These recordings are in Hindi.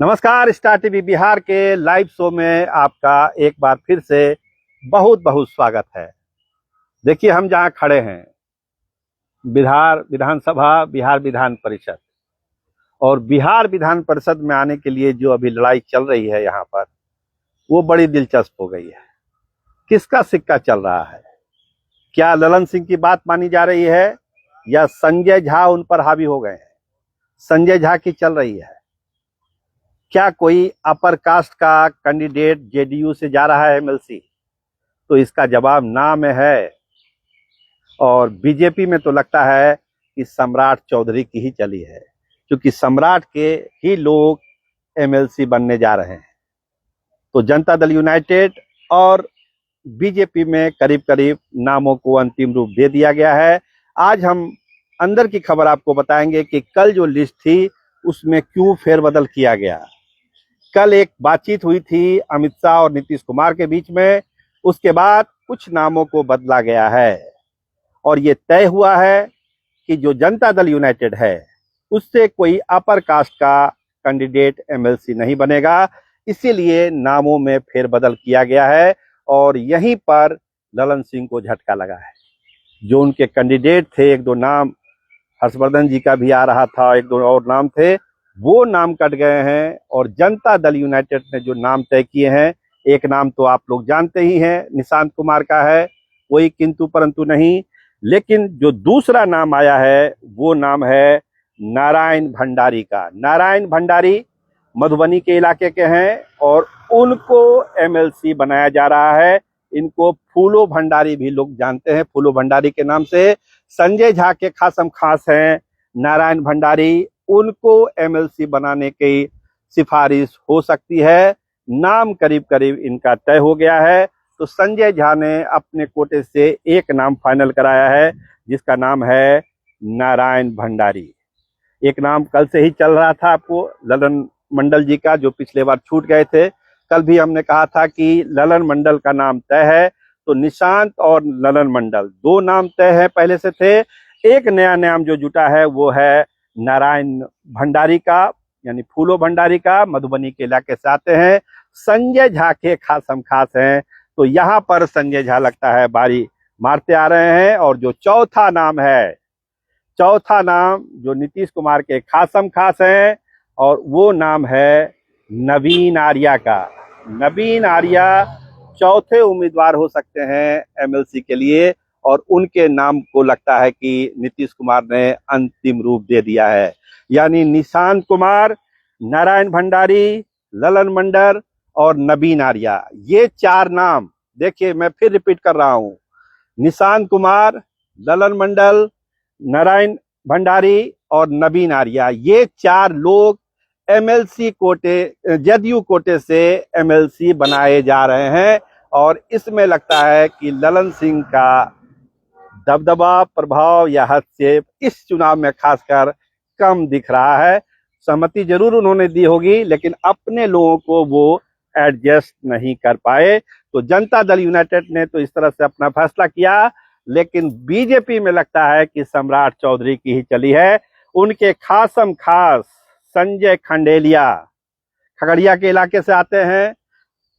नमस्कार। स्टार टीवी बिहार के लाइव शो में आपका एक बार फिर से बहुत बहुत स्वागत है। देखिए, हम जहां खड़े हैं बिहार विधानसभा, बिहार विधान परिषद, और बिहार विधान परिषद में आने के लिए जो अभी लड़ाई चल रही है यहाँ पर, वो बड़ी दिलचस्प हो गई है। किसका सिक्का चल रहा है? क्या ललन सिंह की बात मानी जा रही है या संजय झा उन पर हावी हो गए हैं? संजय झा की चल रही है। क्या कोई अपर कास्ट का कैंडिडेट जेडीयू से जा रहा है एमएलसी? तो इसका जवाब ना में है। और बीजेपी में तो लगता है कि सम्राट चौधरी की ही चली है, क्योंकि सम्राट के ही लोग एमएलसी बनने जा रहे हैं। तो जनता दल यूनाइटेड और बीजेपी में करीब करीब नामों को अंतिम रूप दे दिया गया है। आज हम अंदर की खबर आपको बताएंगे कि कल जो लिस्ट थी उसमें क्यों फेरबदल किया गया। कल एक बातचीत हुई थी अमित शाह और नीतीश कुमार के बीच में, उसके बाद कुछ नामों को बदला गया है और ये तय हुआ है कि जो जनता दल यूनाइटेड है उससे कोई अपर कास्ट का कैंडिडेट एमएलसी नहीं बनेगा। इसीलिए नामों में फेरबदल किया गया है और यहीं पर ललन सिंह को झटका लगा है। जो उनके कैंडिडेट थे, एक दो नाम हर्षवर्धन जी का भी आ रहा था, एक दो और नाम थे, वो नाम कट गए हैं। और जनता दल यूनाइटेड ने जो नाम तय किए हैं, एक नाम तो आप लोग जानते ही हैं, निशांत कुमार का है, कोई किंतु परंतु नहीं। लेकिन जो दूसरा नाम आया है वो नाम है नारायण भंडारी का। नारायण भंडारी मधुबनी के इलाके के हैं और उनको एमएलसी बनाया जा रहा है। इनको फूलो भंडारी भी लोग जानते हैं, फूलो भंडारी के नाम से। संजय झा के खासम खास हैं नारायण भंडारी, उनको एमएलसी बनाने की सिफारिश हो सकती है। नाम करीब करीब इनका तय हो गया है। तो संजय झा ने अपने कोटे से एक नाम फाइनल कराया है, जिसका नाम है नारायण भंडारी। एक नाम कल से ही चल रहा था आपको, ललन मंडल जी का, जो पिछले बार छूट गए थे। कल भी हमने कहा था कि ललन मंडल का नाम तय है। तो निशांत और ललन मंडल दो नाम तय है, पहले से थे। एक नया नाम जो जुटा है वो है नारायण भंडारी का, यानी फूलो भंडारी का, मधुबनी के इलाके से आते हैं, संजय झा के खासम खास हैं। तो यहाँ पर संजय झा लगता है बारी मारते आ रहे हैं। और जो चौथा नाम है, चौथा नाम जो नीतीश कुमार के खासम खास हैं, और वो नाम है नवीन आर्या का। नवीन आर्या चौथे उम्मीदवार हो सकते हैं एमएलसी के लिए, और उनके नाम को लगता है कि नीतीश कुमार ने अंतिम रूप दे दिया है। यानी निशांत कुमार, नारायण भंडारी, ललन मंडल और नवीन आर्या, ये चार नाम। देखिए, मैं फिर रिपीट कर रहा हूं, निशांत कुमार, ललन मंडल, नारायण भंडारी और नवीन आर्या, ये चार लोग एमएलसी कोटे, जदयू कोटे से एमएलसी बनाए जा रहे हैं। और इसमें लगता है कि ललन सिंह का दबदबा, प्रभाव या हस्तक्षेप इस चुनाव में खासकर कम दिख रहा है। सहमति जरूर उन्होंने दी होगी, लेकिन अपने लोगों को वो एडजस्ट नहीं कर पाए। तो जनता दल यूनाइटेड ने तो इस तरह से अपना फैसला किया, लेकिन बीजेपी में लगता है कि सम्राट चौधरी की ही चली है। उनके खासम खास संजय खंडेलिया खगड़िया के इलाके से आते हैं,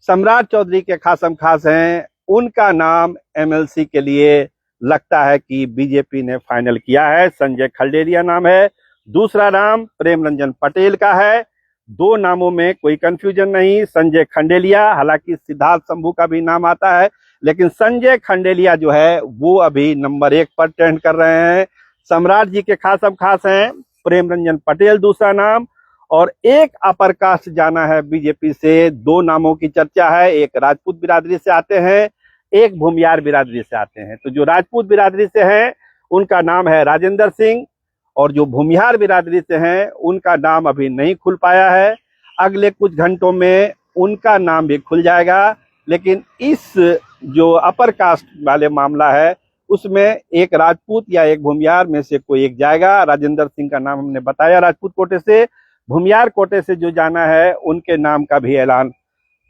सम्राट चौधरी के खासम खास हैं, उनका नाम एमएलसी के लिए लगता है कि बीजेपी ने फाइनल किया है। संजय खंडेलिया नाम है। दूसरा नाम प्रेम रंजन पटेल का है। दो नामों में कोई कंफ्यूजन नहीं, संजय खंडेलिया। हालांकि सिद्धार्थ शंभू का भी नाम आता है, लेकिन संजय खंडेलिया जो है वो अभी नंबर 1 पर ट्रेंड कर रहे हैं। सम्राट जी के खासम खास हैं प्रेम रंजन पटेल दूसरा नाम, और एक अपर कास्ट जाना है बीजेपी से। दो नामों की चर्चा है, एक राजपूत बिरादरी से आते हैं, एक भूमियार बिरादरी से आते हैं। तो जो राजपूत बिरादरी से हैं उनका नाम है राजेंद्र सिंह, और जो भूमियार बिरादरी से हैं उनका नाम अभी नहीं खुल पाया है। अगले कुछ घंटों में उनका नाम भी खुल जाएगा। लेकिन इस जो अपर कास्ट वाले मामला है उसमें एक राजपूत या एक भूमियार में से कोई एक जाएगा। राजेंद्र सिंह का नाम हमने बताया राजपूत कोटे से। भूमियार कोटे से जो जाना है उनके नाम का भी ऐलान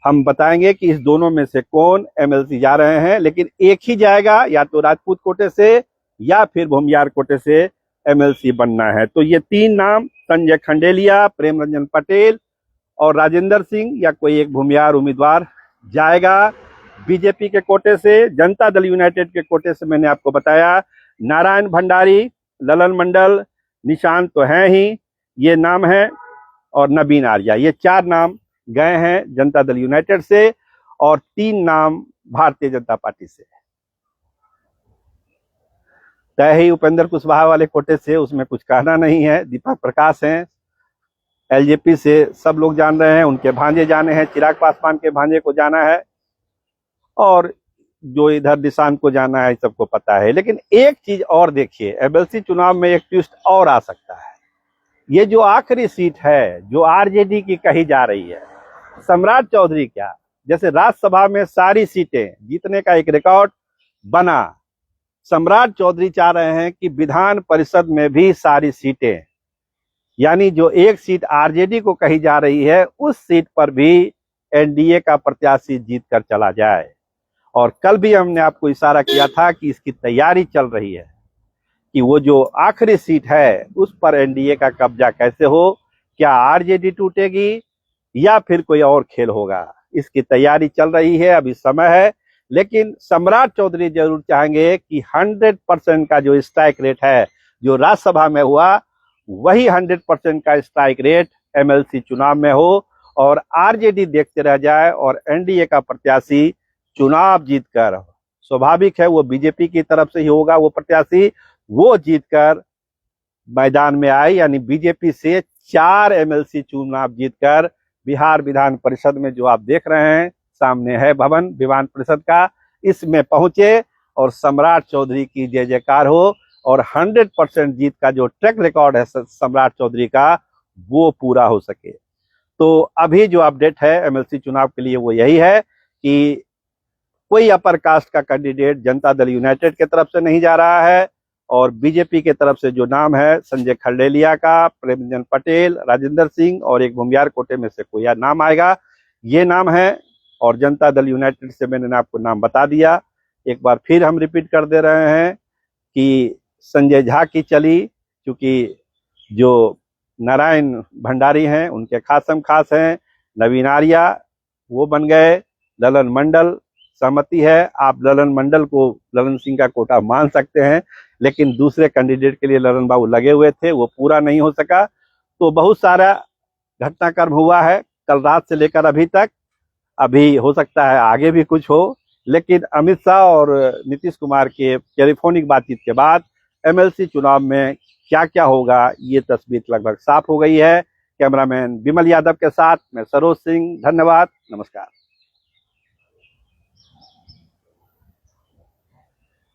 हम बताएंगे कि इस दोनों में से कौन एमएलसी जा रहे हैं। लेकिन एक ही जाएगा, या तो राजपूत कोटे से या फिर भूमियार कोटे से एमएलसी बनना है। तो ये तीन नाम, संजय खंडेलिया, प्रेम रंजन पटेल और राजेंद्र सिंह या कोई एक भूमिहार उम्मीदवार जाएगा बीजेपी के कोटे से। जनता दल यूनाइटेड के कोटे से मैंने आपको बताया नारायण भंडारी, ललन मंडल, निशांत तो हैं ही, ये नाम है, और नवीन आर्या, ये 4 नाम गए हैं जनता दल यूनाइटेड से और 3 नाम भारतीय जनता पार्टी से। तय ही उपेंद्र कुशवाहा वाले कोटे से, उसमें कुछ कहना नहीं है। दीपक प्रकाश हैं, एलजेपी से सब लोग जान रहे हैं, उनके भांजे जाने हैं, चिराग पासवान के भांजे को जाना है, और जो इधर निशांत को जाना है सबको पता है। लेकिन एक चीज और देखिए, एमएलसी चुनाव में एक ट्विस्ट और आ सकता है। ये जो आखिरी सीट है जो आरजेडी की कही जा रही है, सम्राट चौधरी क्या, जैसे राज्यसभा में सारी सीटें जीतने का एक रिकॉर्ड बना, सम्राट चौधरी चाह रहे हैं कि विधान परिषद में भी सारी सीटें, यानी जो एक सीट आरजेडी को कही जा रही है उस सीट पर भी एनडीए का प्रत्याशी जीत कर चला जाए। और कल भी हमने आपको इशारा किया था कि इसकी तैयारी चल रही है कि वो जो आखिरी सीट है उस पर एनडीए का कब्जा कैसे हो, क्या आरजेडी टूटेगी या फिर कोई और खेल होगा, इसकी तैयारी चल रही है, अभी समय है। लेकिन सम्राट चौधरी जरूर चाहेंगे कि 100% का जो स्ट्राइक रेट है जो राज्यसभा में हुआ, वही 100% का स्ट्राइक रेट एमएलसी चुनाव में हो और आरजेडी देखते रह जाए और एनडीए का प्रत्याशी चुनाव जीतकर, स्वाभाविक है वो बीजेपी की तरफ से ही होगा वो प्रत्याशी, वो जीतकर मैदान में आए, यानी बीजेपी से 4 एमएलसी चुनाव जीतकर बिहार विधान परिषद में, जो आप देख रहे हैं सामने है भवन विधान परिषद का, इसमें पहुंचे और सम्राट चौधरी की जय जयकार हो और 100% जीत का जो ट्रैक रिकॉर्ड है सम्राट चौधरी का वो पूरा हो सके। तो अभी जो अपडेट है एमएलसी चुनाव के लिए वो यही है कि कोई अपर कास्ट का कैंडिडेट जनता दल यूनाइटेड की तरफ से नहीं जा रहा है और बीजेपी की तरफ से जो नाम है संजय खरडेलिया का, प्रेमचंद पटेल, राजेंद्र सिंह और एक भूमिहार कोटे में से कोई नाम आएगा, ये नाम है। और जनता दल यूनाइटेड से मैंने आपको नाम बता दिया, एक बार फिर हम रिपीट कर दे रहे हैं कि संजय झा की चली, क्योंकि जो नारायण भंडारी हैं उनके खासम खास हैं, नवीन आर्या वो बन गए, ललन मंडल सहमति है, आप ललन मंडल को ललन सिंह का कोटा मान सकते हैं, लेकिन दूसरे कैंडिडेट के लिए ललन बाबू लगे हुए थे, वो पूरा नहीं हो सका। तो बहुत सारा घटनाक्रम हुआ है कल रात से लेकर अभी तक, अभी हो सकता है आगे भी कुछ हो, लेकिन अमित शाह और नीतीश कुमार के टेलीफोनिक बातचीत के बाद एमएलसी चुनाव में क्या क्या होगा ये तस्वीर लगभग साफ हो गई है। कैमरामैन विमल यादव के साथ मैं सरोज सिंह, धन्यवाद, नमस्कार।